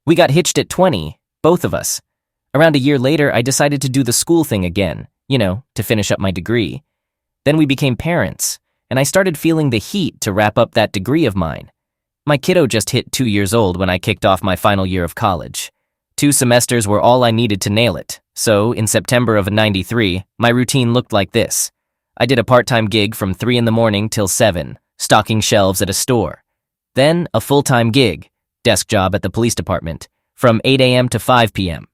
We got hitched at 20, both of us. Around a year later, I decided to do the school thing again, to finish up my degree. Then we became parents, and I started feeling the heat to wrap up that degree of mine. My kiddo just hit 2 years old when I kicked off my final year of college. 2 semesters were all I needed to nail it, so in September of '93, my routine looked like this. I did a part-time gig from 3 in the morning till 7, stocking shelves at a store. Then a full-time gig, desk job at the police department, from 8 a.m. to 5 p.m.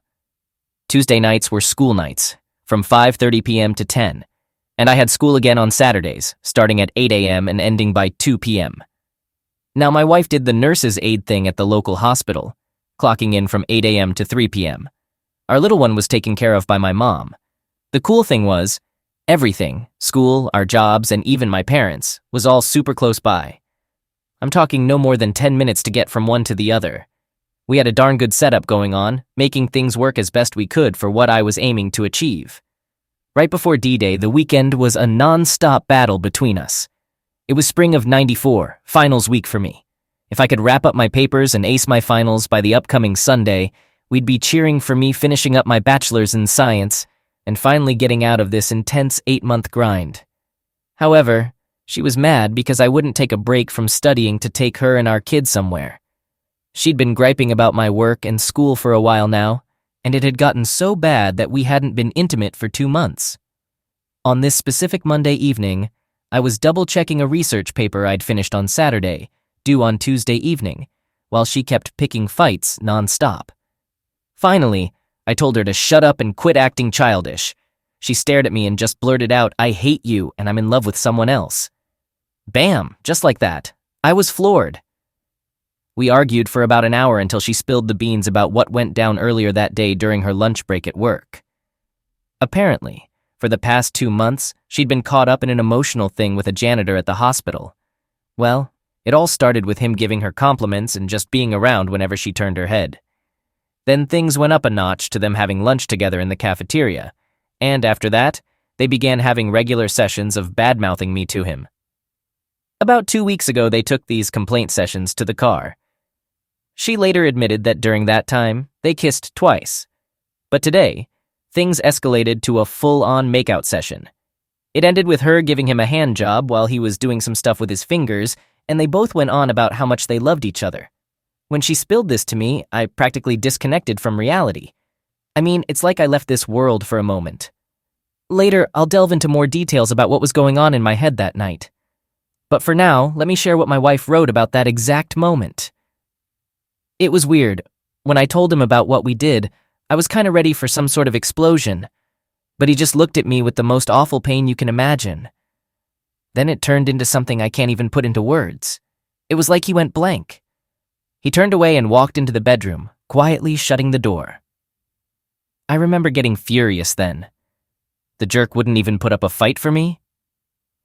Tuesday nights were school nights, from 5:30 p.m. to 10, and I had school again on Saturdays, starting at 8 a.m. and ending by 2 p.m. Now my wife did the nurse's aide thing at the local hospital, clocking in from 8 a.m. to 3 p.m. Our little one was taken care of by my mom. The cool thing was, everything, school, our jobs, and even my parents, was all super close by. I'm talking no more than 10 minutes to get from one to the other. We had a darn good setup going on, making things work as best we could for what I was aiming to achieve. Right before D-Day, the weekend was a non-stop battle between us. It was spring of '94, finals week for me. If I could wrap up my papers and ace my finals by the upcoming Sunday, we'd be cheering for me finishing up my bachelor's in science and finally getting out of this intense 8-month grind. However, she was mad because I wouldn't take a break from studying to take her and our kids somewhere. She'd been griping about my work and school for a while now, and it had gotten so bad that we hadn't been intimate for 2 months. On this specific Monday evening, I was double-checking a research paper I'd finished on Saturday, due on Tuesday evening, while she kept picking fights non-stop. Finally, I told her to shut up and quit acting childish. She stared at me and just blurted out, "I hate you and I'm in love with someone else." Bam, just like that. I was floored. We argued for about an hour until she spilled the beans about what went down earlier that day during her lunch break at work. Apparently, for the past 2 months, she'd been caught up in an emotional thing with a janitor at the hospital. Well, it all started with him giving her compliments and just being around whenever she turned her head. Then things went up a notch to them having lunch together in the cafeteria, and after that, they began having regular sessions of bad-mouthing me to him. About 2 weeks ago, they took these complaint sessions to the car. She later admitted that during that time, they kissed twice. But today, things escalated to a full-on makeout session. It ended with her giving him a hand job while he was doing some stuff with his fingers, and they both went on about how much they loved each other. When she spilled this to me, I practically disconnected from reality. I mean, it's like I left this world for a moment. Later, I'll delve into more details about what was going on in my head that night. But for now, let me share what my wife wrote about that exact moment. It was weird. When I told him about what we did, I was kind of ready for some sort of explosion. But he just looked at me with the most awful pain you can imagine. Then it turned into something I can't even put into words. It was like he went blank. He turned away and walked into the bedroom, quietly shutting the door. I remember getting furious then. The jerk wouldn't even put up a fight for me.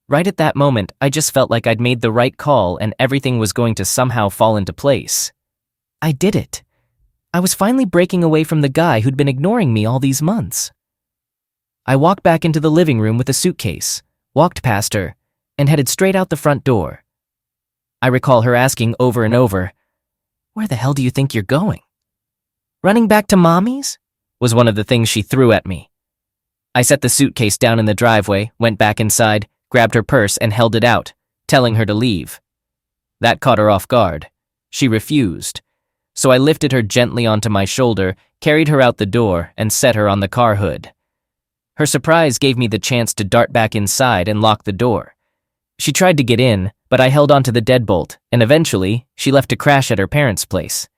Right at that moment, I just felt like I'd made the right call and everything was going to somehow fall into place. I did it. I was finally breaking away from the guy who'd been ignoring me all these months. I walked back into the living room with a suitcase, walked past her, and headed straight out the front door. I recall her asking over and over, "Where the hell do you think you're going?" "Running back to Mommy's?" was one of the things she threw at me. I set the suitcase down in the driveway, went back inside, grabbed her purse and held it out, telling her to leave. That caught her off guard. She refused. So I lifted her gently onto my shoulder, carried her out the door, and set her on the car hood. Her surprise gave me the chance to dart back inside and lock the door. She tried to get in, but I held onto the deadbolt, and eventually, she left to crash at her parents' place.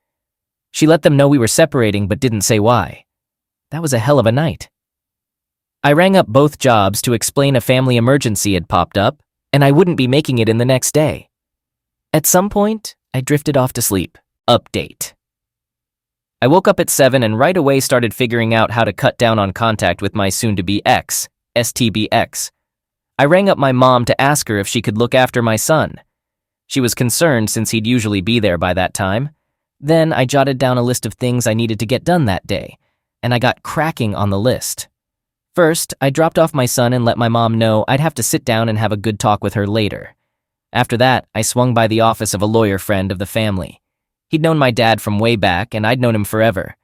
She let them know we were separating but didn't say why. That was a hell of a night. I rang up both jobs to explain a family emergency had popped up, and I wouldn't be making it in the next day. At some point, I drifted off to sleep. Update. I woke up at 7 and right away started figuring out how to cut down on contact with my soon-to-be ex, STBX. I rang up my mom to ask her if she could look after my son. She was concerned since he'd usually be there by that time. Then I jotted down a list of things I needed to get done that day, and I got cracking on the list. First, I dropped off my son and let my mom know I'd have to sit down and have a good talk with her later. After that, I swung by the office of a lawyer friend of the family. He'd known my dad from way back, and I'd known him forever.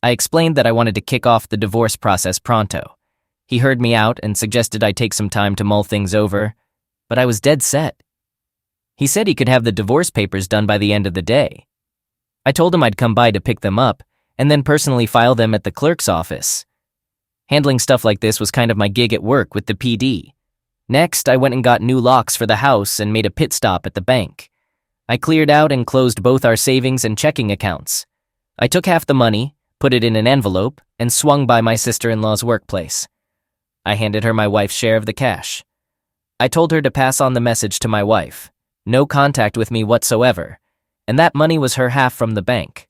I explained that I wanted to kick off the divorce process pronto. He heard me out and suggested I take some time to mull things over, but I was dead set. He said he could have the divorce papers done by the end of the day. I told him I'd come by to pick them up and then personally file them at the clerk's office. Handling stuff like this was kind of my gig at work with the PD. Next, I went and got new locks for the house and made a pit stop at the bank. I cleared out and closed both our savings and checking accounts. I took half the money, put it in an envelope, and swung by my sister-in-law's workplace. I handed her my wife's share of the cash. I told her to pass on the message to my wife. No contact with me whatsoever, and that money was her half from the bank.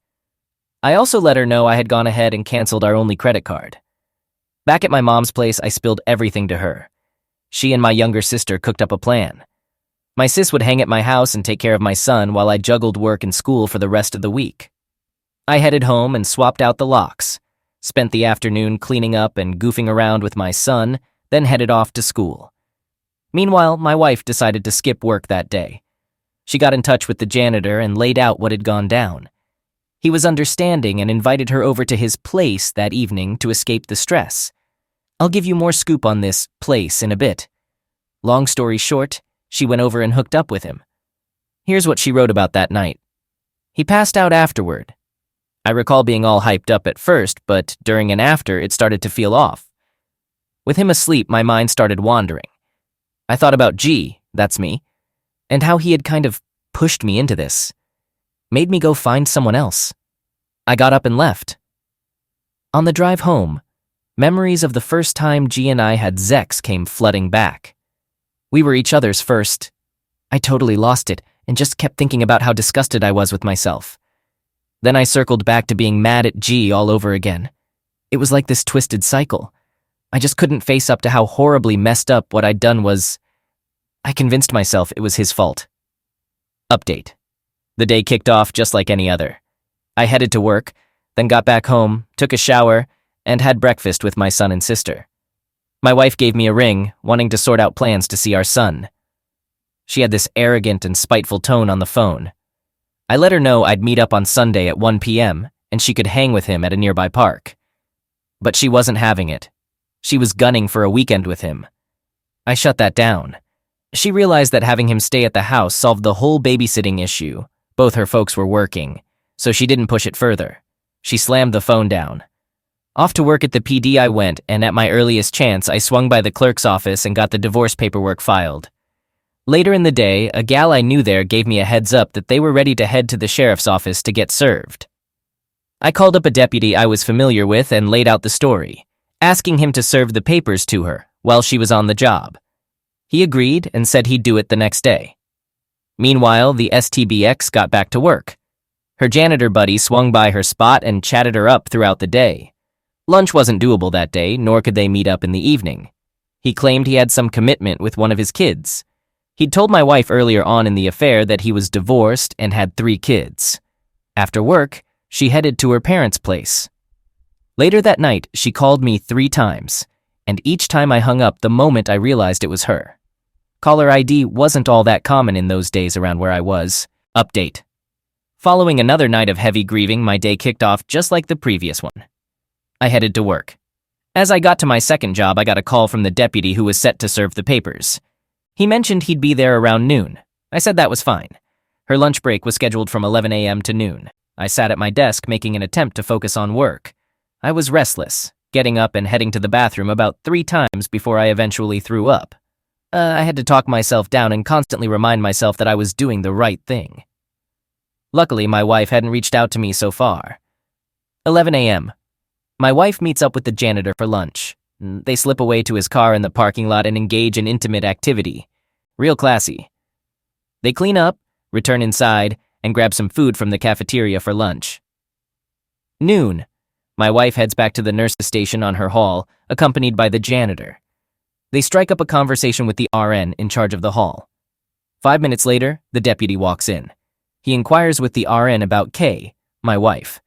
I also let her know I had gone ahead and canceled our only credit card. Back at my mom's place, I spilled everything to her. She and my younger sister cooked up a plan. My sis would hang at my house and take care of my son while I juggled work and school for the rest of the week. I headed home and swapped out the locks, spent the afternoon cleaning up and goofing around with my son, then headed off to school. Meanwhile, my wife decided to skip work that day. She got in touch with the janitor and laid out what had gone down. He was understanding and invited her over to his place that evening to escape the stress. I'll give you more scoop on this place in a bit. Long story short, she went over and hooked up with him. Here's what she wrote about that night. He passed out afterward. I recall being all hyped up at first, but during and after, it started to feel off. With him asleep, my mind started wandering. I thought about G, that's me, and how he had kind of pushed me into this. Made me go find someone else. I got up and left. On the drive home, memories of the first time G and I had sex came flooding back. We were each other's first. I totally lost it and just kept thinking about how disgusted I was with myself. Then I circled back to being mad at G all over again. It was like this twisted cycle. I just couldn't face up to how horribly messed up what I'd done was. I convinced myself it was his fault. Update. The day kicked off just like any other. I headed to work, then got back home, took a shower, and had breakfast with my son and sister. My wife gave me a ring, wanting to sort out plans to see our son. She had this arrogant and spiteful tone on the phone. I let her know I'd meet up on Sunday at 1 p.m. and she could hang with him at a nearby park. But she wasn't having it. She was gunning for a weekend with him. I shut that down. She realized that having him stay at the house solved the whole babysitting issue. Both her folks were working, so she didn't push it further. She slammed the phone down. Off to work at the PD I went, and at my earliest chance, I swung by the clerk's office and got the divorce paperwork filed. Later in the day, a gal I knew there gave me a heads up that they were ready to head to the sheriff's office to get served. I called up a deputy I was familiar with and laid out the story, asking him to serve the papers to her while she was on the job. He agreed and said he'd do it the next day. Meanwhile, the STBX got back to work. Her janitor buddy swung by her spot and chatted her up throughout the day. Lunch wasn't doable that day, nor could they meet up in the evening. He claimed he had some commitment with one of his kids. He'd told my wife earlier on in the affair that he was divorced and had 3 kids. After work, she headed to her parents' place. Later that night, she called me 3 times, and each time I hung up the moment I realized it was her. Caller ID wasn't all that common in those days around where I was. Update. Following another night of heavy grieving, my day kicked off just like the previous one. I headed to work. As I got to my second job, I got a call from the deputy who was set to serve the papers. He mentioned he'd be there around noon. I said that was fine. Her lunch break was scheduled from 11 a.m. to noon. I sat at my desk making an attempt to focus on work. I was restless, getting up and heading to the bathroom about 3 times before I eventually threw up. I had to talk myself down and constantly remind myself that I was doing the right thing. Luckily, my wife hadn't reached out to me so far. 11 a.m. My wife meets up with the janitor for lunch. They slip away to his car in the parking lot and engage in intimate activity. Real classy. They clean up, return inside, and grab some food from the cafeteria for lunch. Noon. My wife heads back to the nurse's station on her hall, accompanied by the janitor. They strike up a conversation with the RN in charge of the hall. 5 minutes later, the deputy walks in. He inquires with the RN about Kay, my wife.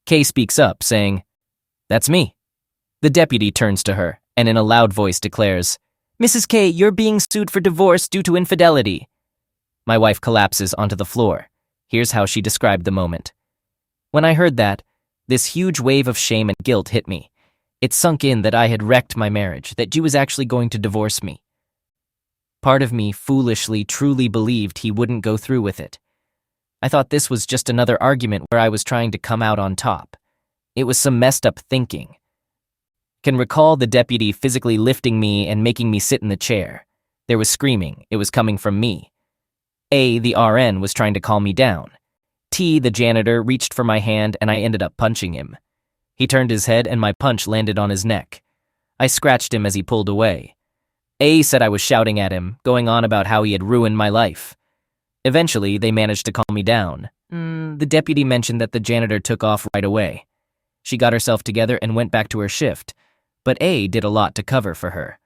Kay speaks up, saying, "That's me." The deputy turns to her and in a loud voice declares, "Mrs. K, you're being sued for divorce due to infidelity." My wife collapses onto the floor. Here's how she described the moment. When I heard that, this huge wave of shame and guilt hit me. It sunk in that I had wrecked my marriage, that G was actually going to divorce me. Part of me foolishly truly believed he wouldn't go through with it. I thought this was just another argument where I was trying to come out on top. It was some messed up thinking. Can recall the deputy physically lifting me and making me sit in the chair. There was screaming. It was coming from me. A, the RN, was trying to calm me down. T, the janitor, reached for my hand and I ended up punching him. He turned his head and my punch landed on his neck. I scratched him as he pulled away. A said I was shouting at him, going on about how he had ruined my life. Eventually, they managed to calm me down. The deputy mentioned that the janitor took off right away. She got herself together and went back to her shift, but A did a lot to cover for her.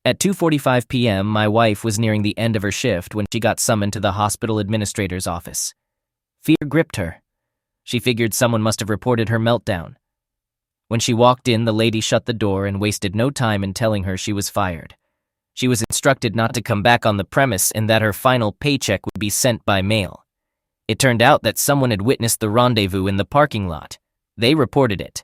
At 2:45 p.m., my wife was nearing the end of her shift when she got summoned to the hospital administrator's office. Fear gripped her. She figured someone must have reported her meltdown. When she walked in, the lady shut the door and wasted no time in telling her she was fired. She was instructed not to come back on the premise and that her final paycheck would be sent by mail. It turned out that someone had witnessed the rendezvous in the parking lot. They reported it.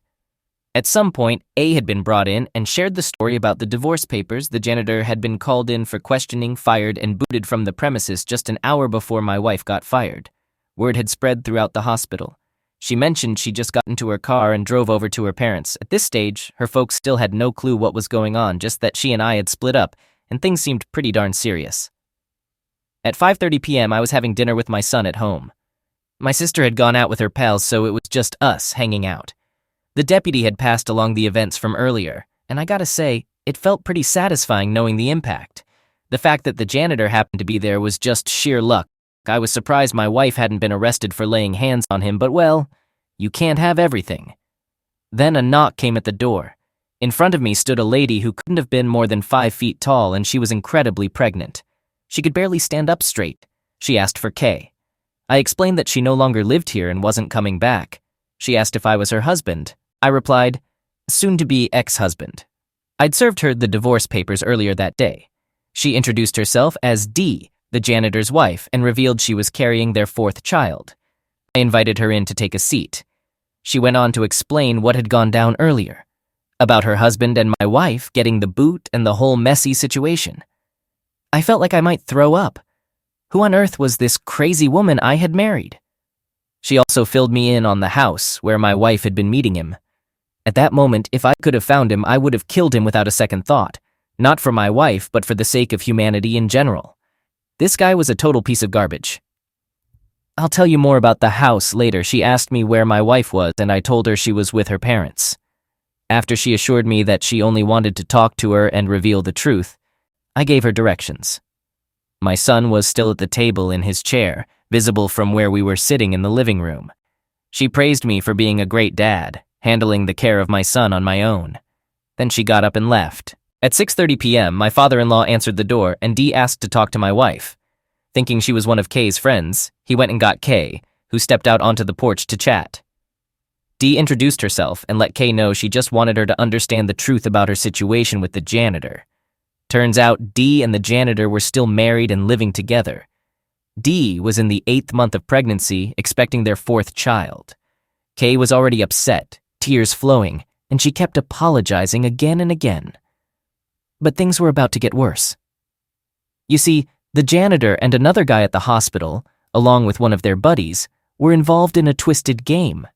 At some point, A had been brought in and shared the story about the divorce papers. The janitor had been called in for questioning, fired, and booted from the premises just an hour before my wife got fired. Word had spread throughout the hospital. She mentioned she just got into her car and drove over to her parents. At this stage, her folks still had no clue what was going on, just that she and I had split up, and things seemed pretty darn serious. At 5:30 p.m., I was having dinner with my son at home. My sister had gone out with her pals, so it was just us hanging out. The deputy had passed along the events from earlier, and I gotta say, it felt pretty satisfying knowing the impact. The fact that the janitor happened to be there was just sheer luck. I was surprised my wife hadn't been arrested for laying hands on him, but well, you can't have everything. Then a knock came at the door. In front of me stood a lady who couldn't have been more than 5 feet tall, and she was incredibly pregnant. She could barely stand up straight. She asked for Kay. I explained that she no longer lived here and wasn't coming back. She asked if I was her husband. I replied, soon-to-be ex-husband. I'd served her the divorce papers earlier that day. She introduced herself as D, the janitor's wife, and revealed she was carrying their 4th child. I invited her in to take a seat. She went on to explain what had gone down earlier, about her husband and my wife getting the boot and the whole messy situation. I felt like I might throw up. Who on earth was this crazy woman I had married? She also filled me in on the house where my wife had been meeting him. At that moment, if I could have found him, I would have killed him without a second thought. Not for my wife, but for the sake of humanity in general. This guy was a total piece of garbage. I'll tell you more about the house later. She asked me where my wife was, and I told her she was with her parents. After she assured me that she only wanted to talk to her and reveal the truth, I gave her directions. My son was still at the table in his chair, visible from where we were sitting in the living room. She praised me for being a great dad, handling the care of my son on my own. Then she got up and left. At 6:30 p.m., my father-in-law answered the door and Dee asked to talk to my wife. Thinking she was one of Kay's friends, he went and got Kay, who stepped out onto the porch to chat. Dee introduced herself and let Kay know she just wanted her to understand the truth about her situation with the janitor. Turns out Dee and the janitor were still married and living together. Dee was in the 8th month of pregnancy, expecting their 4th child. Kay was already upset, tears flowing, and she kept apologizing again and again. But things were about to get worse. You see, the janitor and another guy at the hospital, along with one of their buddies, were involved in a twisted game.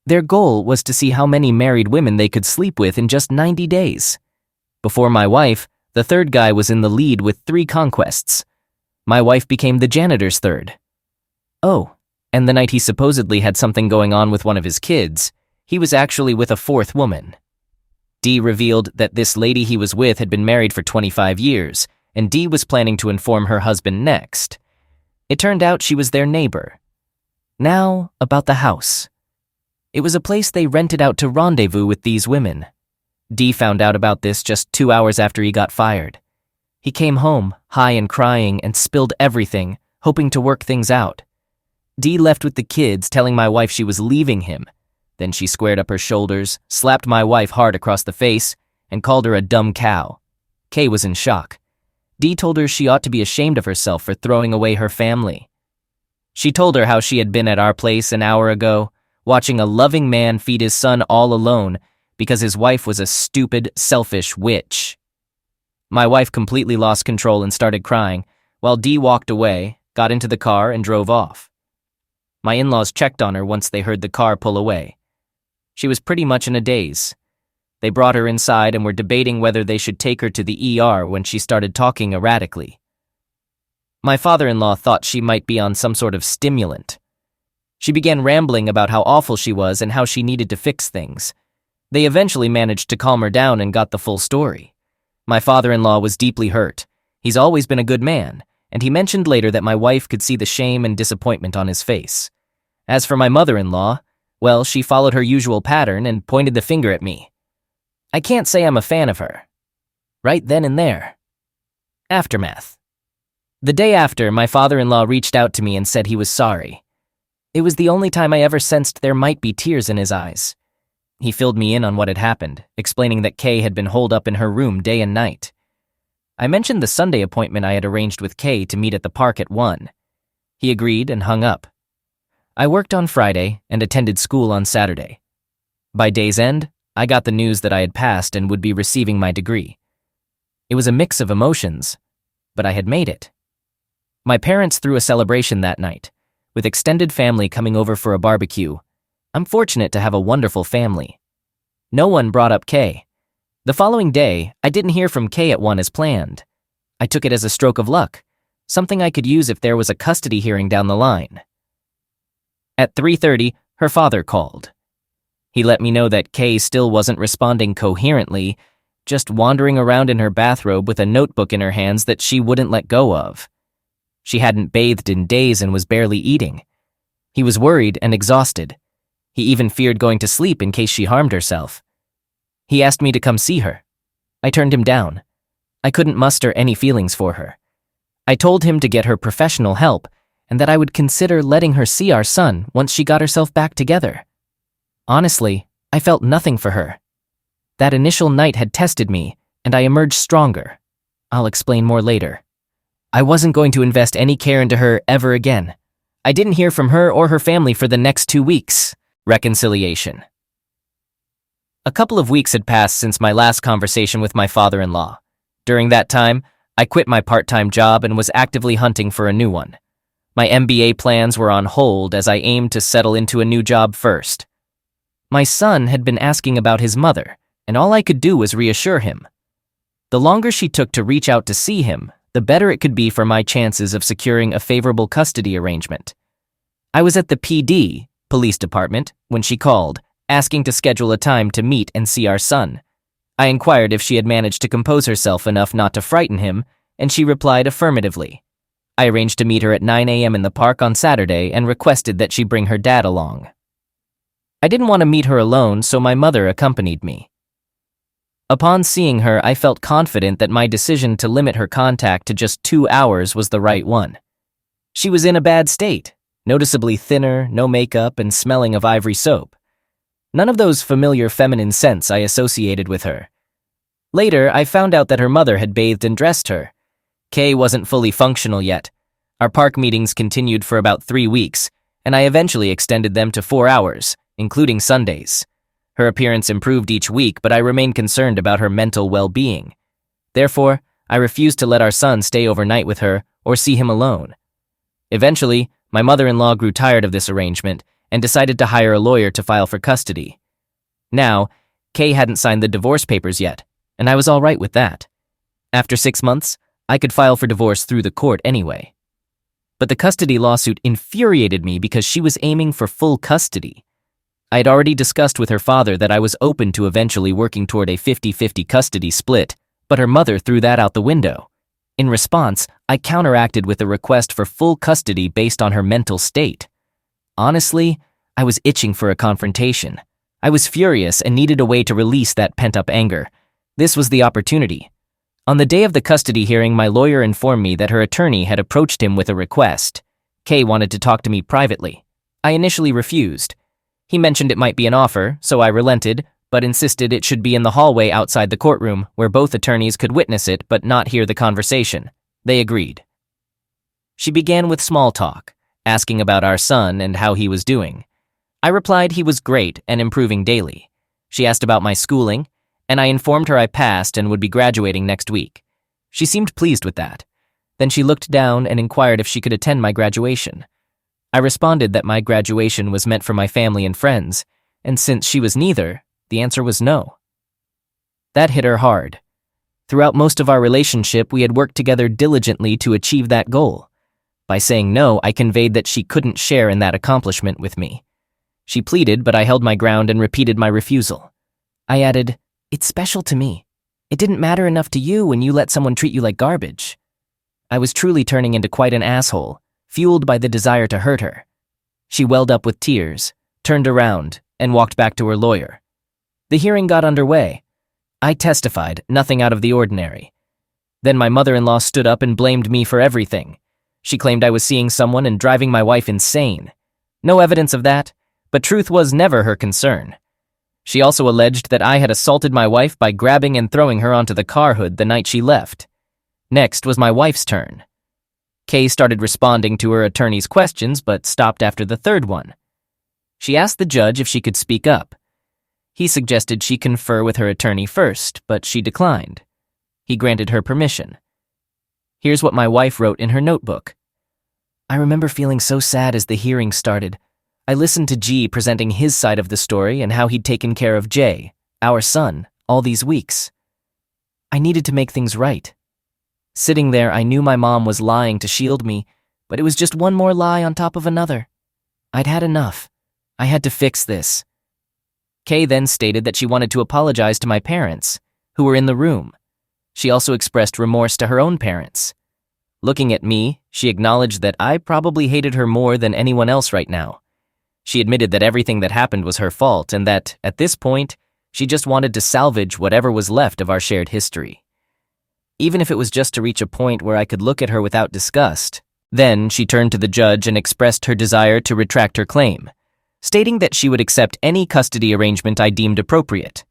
Their goal was to see how many married women they could sleep with in just 90 days. Before my wife, the 3rd guy was in the lead with 3 conquests. My wife became the janitor's 3rd. Oh, and the night he supposedly had something going on with one of his kids, he was actually with a 4th woman. Dee revealed that this lady he was with had been married for 25 years, and Dee was planning to inform her husband next. It turned out she was their neighbor. Now, about the house. It was a place they rented out to rendezvous with these women. Dee found out about this just 2 hours after he got fired. He came home, high and crying, and spilled everything, hoping to work things out. Dee left with the kids, telling my wife she was leaving him. Then she squared up her shoulders, slapped my wife hard across the face, and called her a dumb cow. Kay was in shock. Dee told her she ought to be ashamed of herself for throwing away her family. She told her how she had been at our place an hour ago, watching a loving man feed his son all alone because his wife was a stupid, selfish witch. My wife completely lost control and started crying, while Dee walked away, got into the car, and drove off. My in-laws checked on her once they heard the car pull away. She was pretty much in a daze. They brought her inside and were debating whether they should take her to the ER when she started talking erratically. My father-in-law thought she might be on some sort of stimulant. She began rambling about how awful she was and how she needed to fix things. They eventually managed to calm her down and got the full story. My father-in-law was deeply hurt. He's always been a good man, and he mentioned later that my wife could see the shame and disappointment on his face. As for my mother-in-law, well, she followed her usual pattern and pointed the finger at me. I can't say I'm a fan of her. Right then and there. Aftermath. The day after, my father-in-law reached out to me and said he was sorry. It was the only time I ever sensed there might be tears in his eyes. He filled me in on what had happened, explaining that Kay had been holed up in her room day and night. I mentioned the Sunday appointment I had arranged with Kay to meet at the park at 1. He agreed and hung up. I worked on Friday and attended school on Saturday. By day's end, I got the news that I had passed and would be receiving my degree. It was a mix of emotions, but I had made it. My parents threw a celebration that night, with extended family coming over for a barbecue. I'm fortunate to have a wonderful family. No one brought up Kay. The following day, I didn't hear from Kay at 1 as planned. I took it as a stroke of luck, something I could use if there was a custody hearing down the line. At 3:30, her father called. He let me know that Kay still wasn't responding coherently, just wandering around in her bathrobe with a notebook in her hands that she wouldn't let go of. She hadn't bathed in days and was barely eating. He was worried and exhausted. He even feared going to sleep in case she harmed herself. He asked me to come see her. I turned him down. I couldn't muster any feelings for her. I told him to get her professional help and that I would consider letting her see our son once she got herself back together. Honestly, I felt nothing for her. That initial night had tested me, and I emerged stronger. I'll explain more later. I wasn't going to invest any care into her ever again. I didn't hear from her or her family for the next 2 weeks. Reconciliation. A couple of weeks had passed since my last conversation with my father-in-law. During that time, I quit my part-time job and was actively hunting for a new one. My MBA plans were on hold as I aimed to settle into a new job first. My son had been asking about his mother, and all I could do was reassure him. The longer she took to reach out to see him, the better it could be for my chances of securing a favorable custody arrangement. I was at the PD, police department, when she called, asking to schedule a time to meet and see our son. I inquired if she had managed to compose herself enough not to frighten him, and she replied affirmatively. I arranged to meet her at 9 a.m. in the park on Saturday and requested that she bring her dad along. I didn't want to meet her alone, so my mother accompanied me. Upon seeing her, I felt confident that my decision to limit her contact to just 2 hours was the right one. She was in a bad state, noticeably thinner, no makeup, and smelling of ivory soap. None of those familiar feminine scents I associated with her. Later, I found out that her mother had bathed and dressed her. Kay wasn't fully functional yet. Our park meetings continued for about 3 weeks, and I eventually extended them to 4 hours, including Sundays. Her appearance improved each week, but I remained concerned about her mental well-being. Therefore, I refused to let our son stay overnight with her or see him alone. Eventually, my mother-in-law grew tired of this arrangement and decided to hire a lawyer to file for custody. Now, Kay hadn't signed the divorce papers yet, and I was all right with that. After 6 months, I could file for divorce through the court anyway. But the custody lawsuit infuriated me because she was aiming for full custody. I had already discussed with her father that I was open to eventually working toward a 50-50 custody split, but her mother threw that out the window. In response, I counteracted with a request for full custody based on her mental state. Honestly, I was itching for a confrontation. I was furious and needed a way to release that pent-up anger. This was the opportunity. On the day of the custody hearing, my lawyer informed me that her attorney had approached him with a request. Kay wanted to talk to me privately. I initially refused. He mentioned it might be an offer, so I relented, but insisted it should be in the hallway outside the courtroom, where both attorneys could witness it but not hear the conversation. They agreed. She began with small talk, asking about our son and how he was doing. I replied he was great and improving daily. She asked about my schooling, and I informed her I passed and would be graduating next week. She seemed pleased with that. Then she looked down and inquired if she could attend my graduation. I responded that my graduation was meant for my family and friends, and since she was neither, the answer was no. That hit her hard. Throughout most of our relationship, we had worked together diligently to achieve that goal. By saying no, I conveyed that she couldn't share in that accomplishment with me. She pleaded, but I held my ground and repeated my refusal. I added, "It's special to me. It didn't matter enough to you when you let someone treat you like garbage." I was truly turning into quite an asshole, fueled by the desire to hurt her. She welled up with tears, turned around, and walked back to her lawyer. The hearing got underway. I testified, nothing out of the ordinary. Then my mother-in-law stood up and blamed me for everything. She claimed I was seeing someone and driving my wife insane. No evidence of that, but truth was never her concern. She also alleged that I had assaulted my wife by grabbing and throwing her onto the car hood the night she left. Next was my wife's turn. Kay started responding to her attorney's questions, but stopped after the third one. She asked the judge if she could speak up. He suggested she confer with her attorney first, but she declined. He granted her permission. Here's what my wife wrote in her notebook. I remember feeling so sad as the hearing started. I listened to G presenting his side of the story and how he'd taken care of Jay, our son, all these weeks. I needed to make things right. Sitting there, I knew my mom was lying to shield me, but it was just one more lie on top of another. I'd had enough. I had to fix this. Kay then stated that she wanted to apologize to my parents, who were in the room. She also expressed remorse to her own parents. Looking at me, she acknowledged that I probably hated her more than anyone else right now. She admitted that everything that happened was her fault and that, at this point, she just wanted to salvage whatever was left of our shared history. Even if it was just to reach a point where I could look at her without disgust. Then she turned to the judge and expressed her desire to retract her claim, stating that she would accept any custody arrangement I deemed appropriate.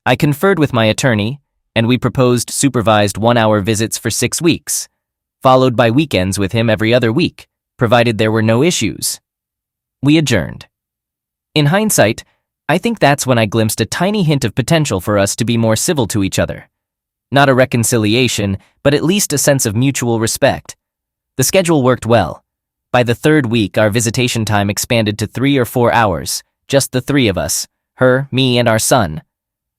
I conferred with my attorney, and we proposed supervised 1-hour visits for 6 weeks, followed by weekends with him every other week, provided there were no issues. We adjourned. In hindsight, I think that's when I glimpsed a tiny hint of potential for us to be more civil to each other. Not a reconciliation, but at least a sense of mutual respect. The schedule worked well. By the 3rd week, our visitation time expanded to 3 or 4 hours, just the 3 of us, her, me, and our son.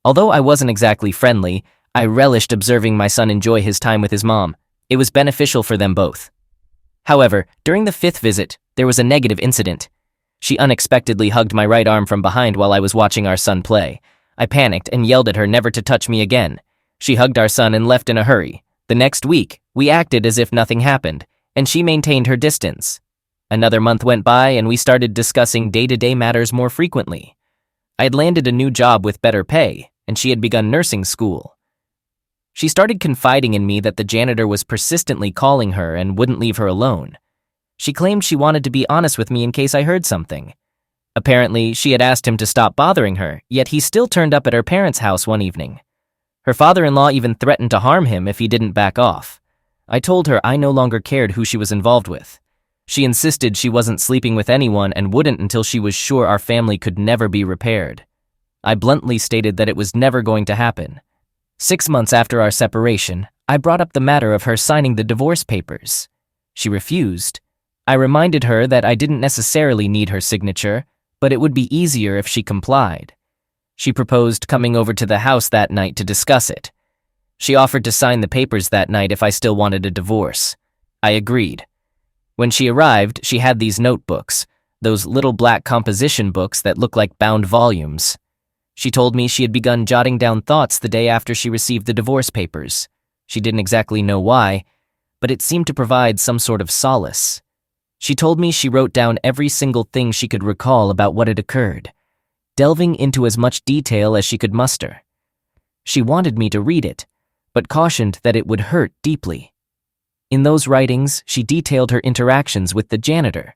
Although I wasn't exactly friendly, I relished observing my son enjoy his time with his mom. It was beneficial for them both. However, during the 5th visit, there was a negative incident. She unexpectedly hugged my right arm from behind while I was watching our son play. I panicked and yelled at her never to touch me again. She hugged our son and left in a hurry. The next week, we acted as if nothing happened, and she maintained her distance. Another month went by and we started discussing day-to-day matters more frequently. I had landed a new job with better pay, and she had begun nursing school. She started confiding in me that the janitor was persistently calling her and wouldn't leave her alone. She claimed she wanted to be honest with me in case I heard something. Apparently, she had asked him to stop bothering her, yet he still turned up at her parents' house one evening. Her father-in-law even threatened to harm him if he didn't back off. I told her I no longer cared who she was involved with. She insisted she wasn't sleeping with anyone and wouldn't until she was sure our family could never be repaired. I bluntly stated that it was never going to happen. 6 months after our separation, I brought up the matter of her signing the divorce papers. She refused. I reminded her that I didn't necessarily need her signature, but it would be easier if she complied. She proposed coming over to the house that night to discuss it. She offered to sign the papers that night if I still wanted a divorce. I agreed. When she arrived, she had these notebooks, those little black composition books that look like bound volumes. She told me she had begun jotting down thoughts the day after she received the divorce papers. She didn't exactly know why, but it seemed to provide some sort of solace. She told me she wrote down every single thing she could recall about what had occurred, delving into as much detail as she could muster. She wanted me to read it, but cautioned that it would hurt deeply. In those writings, she detailed her interactions with the janitor,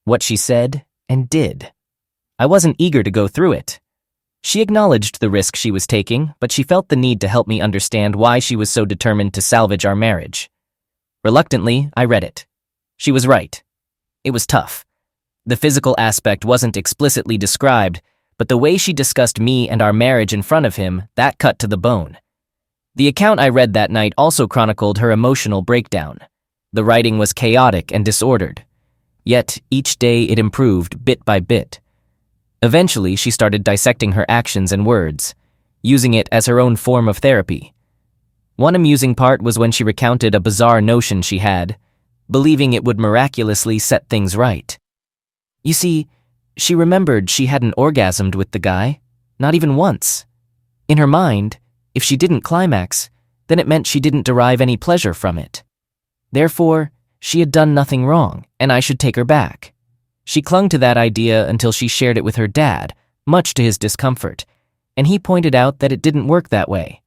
what she said and did. I wasn't eager to go through it. She acknowledged the risk she was taking, but she felt the need to help me understand why she was so determined to salvage our marriage. Reluctantly, I read it. She was right. It was tough. The physical aspect wasn't explicitly described, but the way she discussed me and our marriage in front of him, that cut to the bone. The account I read that night also chronicled her emotional breakdown. The writing was chaotic and disordered. Yet, each day it improved bit by bit. Eventually, she started dissecting her actions and words, using it as her own form of therapy. One amusing part was when she recounted a bizarre notion she had, believing it would miraculously set things right. You see, she remembered she hadn't orgasmed with the guy, not even once. In her mind, if she didn't climax, then it meant she didn't derive any pleasure from it. Therefore, she had done nothing wrong, and I should take her back. She clung to that idea until she shared it with her dad, much to his discomfort, and he pointed out that it didn't work that way.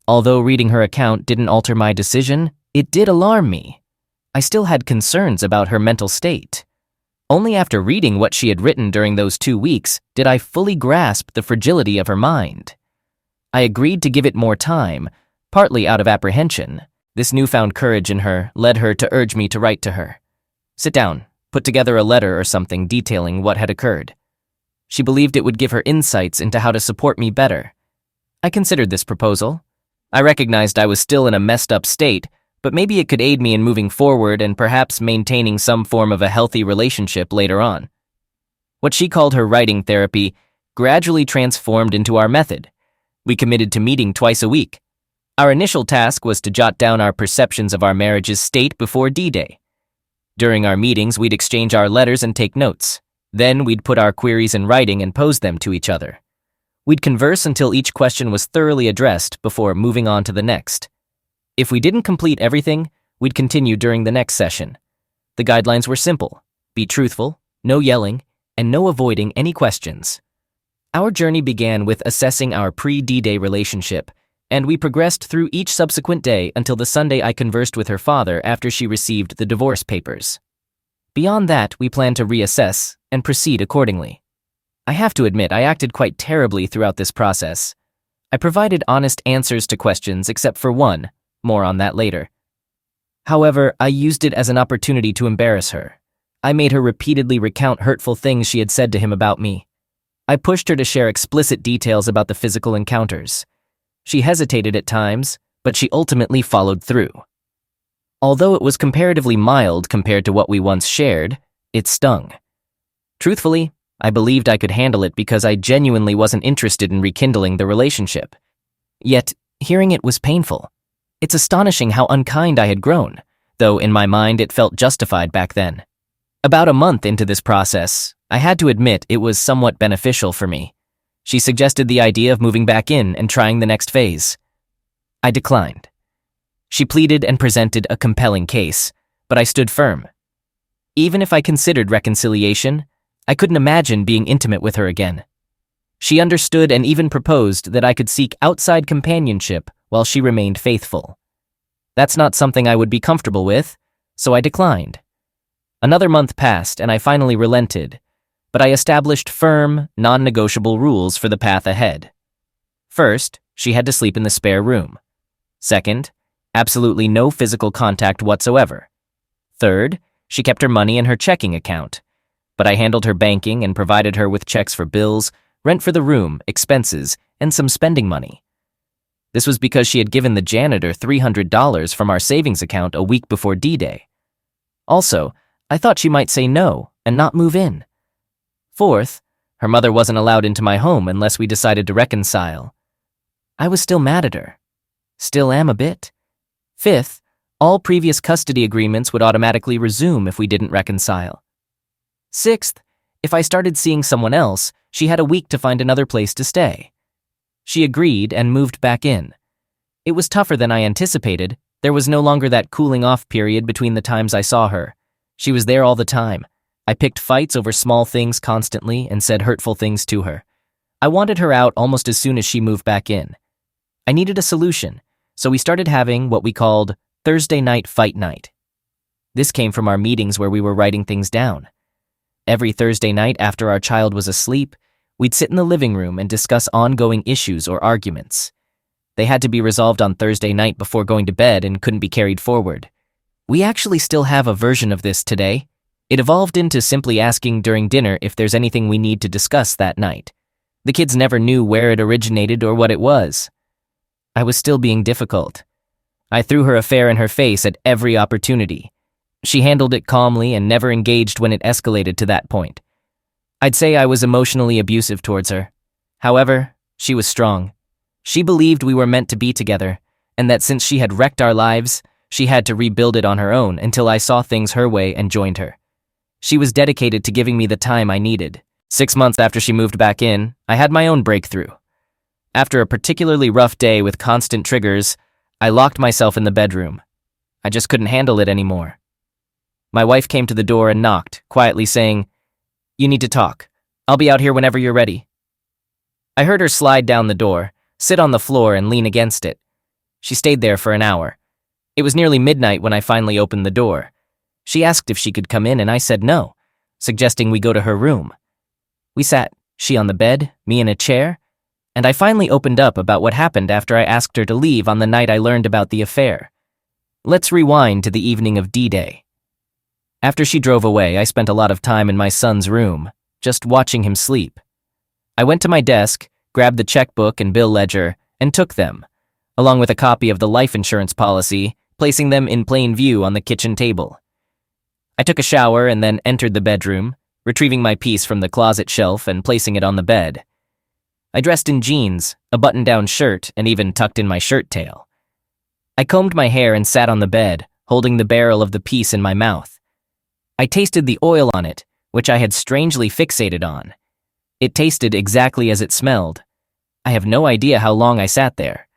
Although reading her account didn't alter my decision, it did alarm me. I still had concerns about her mental state. Only after reading what she had written during those 2 weeks did I fully grasp the fragility of her mind. I agreed to give it more time, partly out of apprehension. This newfound courage in her led her to urge me to write to her. Sit down, put together a letter or something detailing what had occurred. She believed it would give her insights into how to support me better. I considered this proposal. I recognized I was still in a messed up state, but maybe it could aid me in moving forward and perhaps maintaining some form of a healthy relationship later on. What she called her writing therapy gradually transformed into our method. We committed to meeting twice a week. Our initial task was to jot down our perceptions of our marriage's state before D-Day. During our meetings, we'd exchange our letters and take notes. Then we'd put our queries in writing and pose them to each other. We'd converse until each question was thoroughly addressed before moving on to the next. If we didn't complete everything, we'd continue during the next session. The guidelines were simple: be truthful, no yelling, and no avoiding any questions. Our journey began with assessing our pre-D-Day relationship, and we progressed through each subsequent day until the Sunday I conversed with her father after she received the divorce papers. Beyond that, we planned to reassess and proceed accordingly. I have to admit, I acted quite terribly throughout this process. I provided honest answers to questions except for one, more on that later. However, I used it as an opportunity to embarrass her. I made her repeatedly recount hurtful things she had said to him about me. I pushed her to share explicit details about the physical encounters. She hesitated at times, but she ultimately followed through. Although it was comparatively mild compared to what we once shared, it stung. Truthfully, I believed I could handle it because I genuinely wasn't interested in rekindling the relationship. Yet, hearing it was painful. It's astonishing how unkind I had grown, though in my mind it felt justified back then. About a month into this process, I had to admit it was somewhat beneficial for me. She suggested the idea of moving back in and trying the next phase. I declined. She pleaded and presented a compelling case, but I stood firm. Even if I considered reconciliation, I couldn't imagine being intimate with her again. She understood and even proposed that I could seek outside companionship while she remained faithful. That's not something I would be comfortable with, so I declined. Another month passed and I finally relented, but I established firm, non-negotiable rules for the path ahead. First, she had to sleep in the spare room. Second, absolutely no physical contact whatsoever. Third, she kept her money in her checking account, but I handled her banking and provided her with checks for bills, rent for the room, expenses, and some spending money. This was because she had given the janitor $300 from our savings account a week before D-Day. Also, I thought she might say no and not move in. Fourth, her mother wasn't allowed into my home unless we decided to reconcile. I was still mad at her. Still am a bit. Fifth, all previous custody agreements would automatically resume if we didn't reconcile. Sixth, if I started seeing someone else, she had a week to find another place to stay. She agreed and moved back in. It was tougher than I anticipated. There was no longer that cooling-off period between the times I saw her. She was there all the time. I picked fights over small things constantly and said hurtful things to her. I wanted her out almost as soon as she moved back in. I needed a solution, so we started having what we called Thursday night fight night. This came from our meetings where we were writing things down. Every Thursday night after our child was asleep, we'd sit in the living room and discuss ongoing issues or arguments. They had to be resolved on Thursday night before going to bed and couldn't be carried forward. We actually still have a version of this today. It evolved into simply asking during dinner if there's anything we need to discuss that night. The kids never knew where it originated or what it was. I was still being difficult. I threw her affair in her face at every opportunity. She handled it calmly and never engaged when it escalated to that point. I'd say I was emotionally abusive towards her. However, she was strong. She believed we were meant to be together, and that since she had wrecked our lives, she had to rebuild it on her own until I saw things her way and joined her. She was dedicated to giving me the time I needed. 6 months after she moved back in, I had my own breakthrough. After a particularly rough day with constant triggers, I locked myself in the bedroom. I just couldn't handle it anymore. My wife came to the door and knocked, quietly saying, "You need to talk. I'll be out here whenever you're ready." I heard her slide down the door, sit on the floor, and lean against it. She stayed there for an hour. It was nearly midnight when I finally opened the door. She asked if she could come in, and I said no, suggesting we go to her room. We sat, she on the bed, me in a chair, and I finally opened up about what happened after I asked her to leave on the night I learned about the affair. Let's rewind to the evening of D-Day. After she drove away, I spent a lot of time in my son's room, just watching him sleep. I went to my desk, grabbed the checkbook and bill ledger, and took them, along with a copy of the life insurance policy, placing them in plain view on the kitchen table. I took a shower and then entered the bedroom, retrieving my piece from the closet shelf and placing it on the bed. I dressed in jeans, a button-down shirt, and even tucked in my shirt tail. I combed my hair and sat on the bed, holding the barrel of the piece in my mouth. I tasted the oil on it, which I had strangely fixated on. It tasted exactly as it smelled. I have no idea how long I sat there.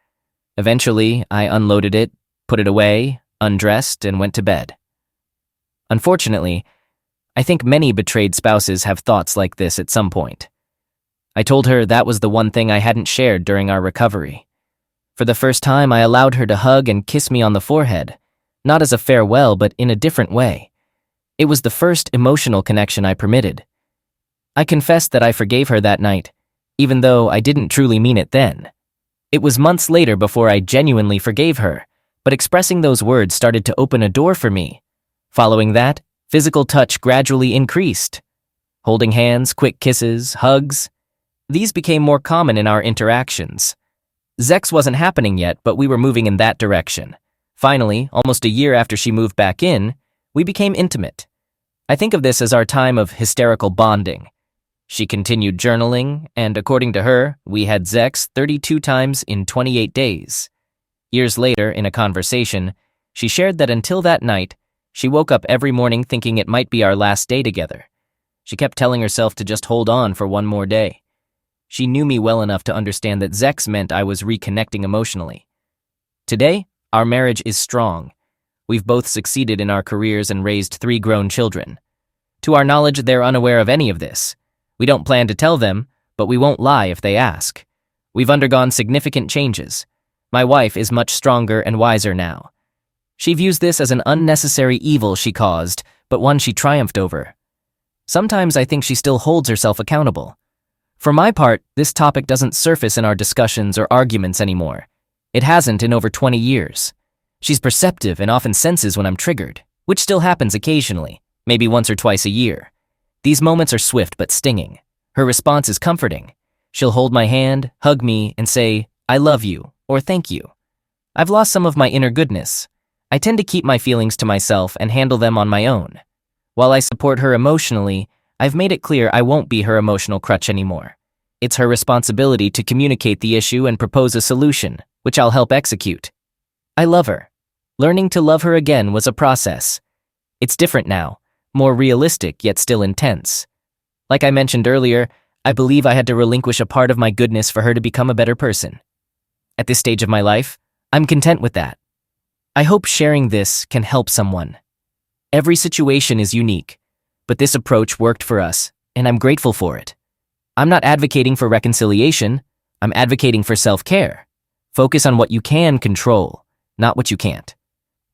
Eventually, I unloaded it, put it away, undressed, and went to bed. Unfortunately, I think many betrayed spouses have thoughts like this at some point. I told her that was the one thing I hadn't shared during our recovery. For the first time, I allowed her to hug and kiss me on the forehead, not as a farewell, but in a different way. It was the first emotional connection I permitted. I confessed that I forgave her that night, even though I didn't truly mean it then. It was months later before I genuinely forgave her, but expressing those words started to open a door for me. Following that, physical touch gradually increased. Holding hands, quick kisses, hugs. These became more common in our interactions. Sex wasn't happening yet, but we were moving in that direction. Finally, almost a year after she moved back in, we became intimate. I think of this as our time of hysterical bonding. She continued journaling, and according to her, we had sex 32 times in 28 days. Years later, in a conversation, she shared that until that night, she woke up every morning thinking it might be our last day together. She kept telling herself to just hold on for one more day. She knew me well enough to understand that sex meant I was reconnecting emotionally. Today, our marriage is strong. We've both succeeded in our careers and raised 3 grown children. To our knowledge, they're unaware of any of this. We don't plan to tell them, but we won't lie if they ask. We've undergone significant changes. My wife is much stronger and wiser now. She views this as an unnecessary evil she caused, but one she triumphed over. Sometimes I think she still holds herself accountable. For my part, this topic doesn't surface in our discussions or arguments anymore. It hasn't in over 20 years. She's perceptive and often senses when I'm triggered, which still happens occasionally, maybe once or twice a year. These moments are swift but stinging. Her response is comforting. She'll hold my hand, hug me, and say, "I love you," or "thank you." I've lost some of my inner goodness. I tend to keep my feelings to myself and handle them on my own. While I support her emotionally, I've made it clear I won't be her emotional crutch anymore. It's her responsibility to communicate the issue and propose a solution, which I'll help execute. I love her. Learning to love her again was a process. It's different now, more realistic yet still intense. Like I mentioned earlier, I believe I had to relinquish a part of my goodness for her to become a better person. At this stage of my life, I'm content with that. I hope sharing this can help someone. Every situation is unique, but this approach worked for us, and I'm grateful for it. I'm not advocating for reconciliation, I'm advocating for self-care. Focus on what you can control, not what you can't.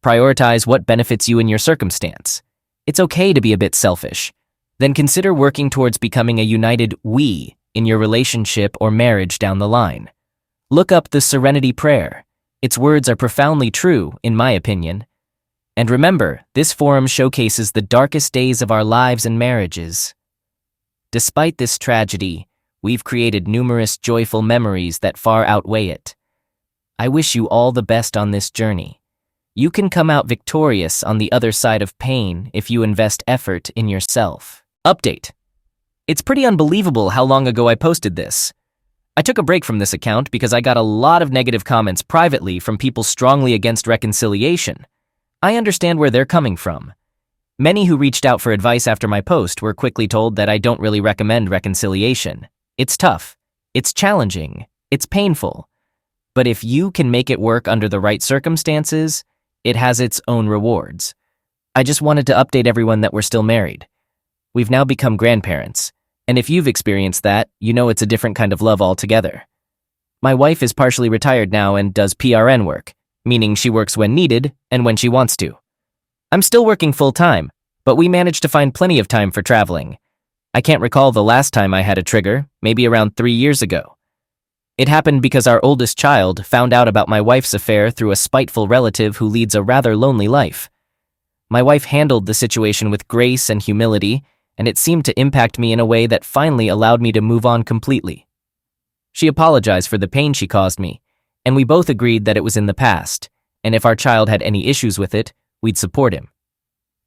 Prioritize what benefits you in your circumstance. It's okay to be a bit selfish. Then consider working towards becoming a united we in your relationship or marriage down the line. Look up the Serenity Prayer. Its words are profoundly true, in my opinion. And remember, this forum showcases the darkest days of our lives and marriages. Despite this tragedy, we've created numerous joyful memories that far outweigh it. I wish you all the best on this journey. You can come out victorious on the other side of pain if you invest effort in yourself. Update. It's pretty unbelievable how long ago I posted this. I took a break from this account because I got a lot of negative comments privately from people strongly against reconciliation. I understand where they're coming from. Many who reached out for advice after my post were quickly told that I don't really recommend reconciliation. It's tough. It's challenging. It's painful. But if you can make it work under the right circumstances, it has its own rewards. I just wanted to update everyone that we're still married. We've now become grandparents, and if you've experienced that, you know it's a different kind of love altogether. My wife is partially retired now and does PRN work, meaning she works when needed and when she wants to. I'm still working full-time, but we managed to find plenty of time for traveling. I can't recall the last time I had a trigger, maybe around 3 years ago. It happened because our oldest child found out about my wife's affair through a spiteful relative who leads a rather lonely life. My wife handled the situation with grace and humility, and it seemed to impact me in a way that finally allowed me to move on completely. She apologized for the pain she caused me, and we both agreed that it was in the past, and if our child had any issues with it, we'd support him.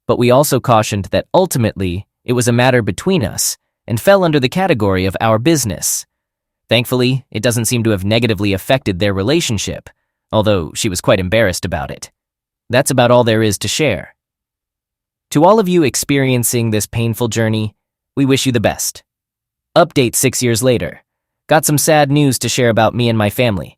But we also cautioned that ultimately, it was a matter between us and fell under the category of our business. Thankfully, it doesn't seem to have negatively affected their relationship, although she was quite embarrassed about it. That's about all there is to share. To all of you experiencing this painful journey, we wish you the best. Update 6 years later. Got some sad news to share about me and my family.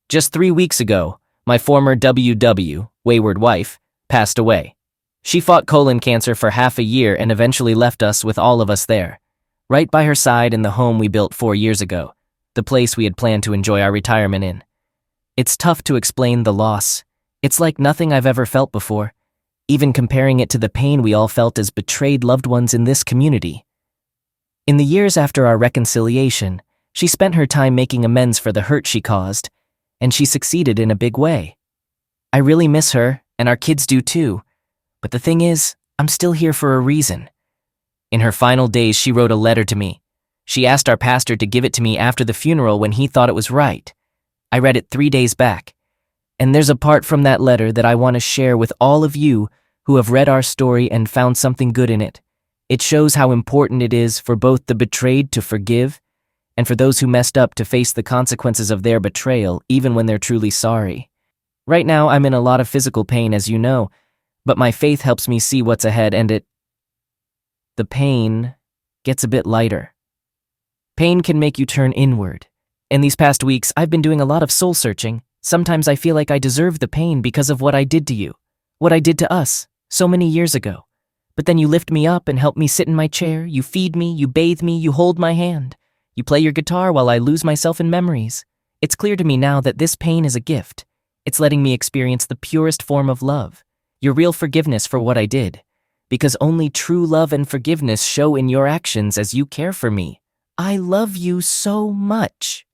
Just 3 weeks ago, my former WW, wayward wife, passed away. She fought colon cancer for half a year and eventually left us with all of us there, right by her side in the home we built 4 years ago, the place we had planned to enjoy our retirement in. It's tough to explain the loss. It's like nothing I've ever felt before, even comparing it to the pain we all felt as betrayed loved ones in this community. In the years after our reconciliation, she spent her time making amends for the hurt she caused, and she succeeded in a big way. I really miss her, and our kids do too, but the thing is, I'm still here for a reason. In her final days, she wrote a letter to me. She asked our pastor to give it to me after the funeral when he thought it was right. I read it 3 days back. And there's a part from that letter that I want to share with all of you who have read our story and found something good in it. It shows how important it is for both the betrayed to forgive and for those who messed up to face the consequences of their betrayal even when they're truly sorry. Right now, I'm in a lot of physical pain, as you know, but my faith helps me see what's ahead, and the pain gets a bit lighter. Pain can make you turn inward. In these past weeks, I've been doing a lot of soul searching. Sometimes I feel like I deserve the pain because of what I did to you, what I did to us, so many years ago. But then you lift me up and help me sit in my chair, you feed me, you bathe me, you hold my hand. You play your guitar while I lose myself in memories. It's clear to me now that this pain is a gift. It's letting me experience the purest form of love, your real forgiveness for what I did. Because only true love and forgiveness show in your actions as you care for me. I love you so much.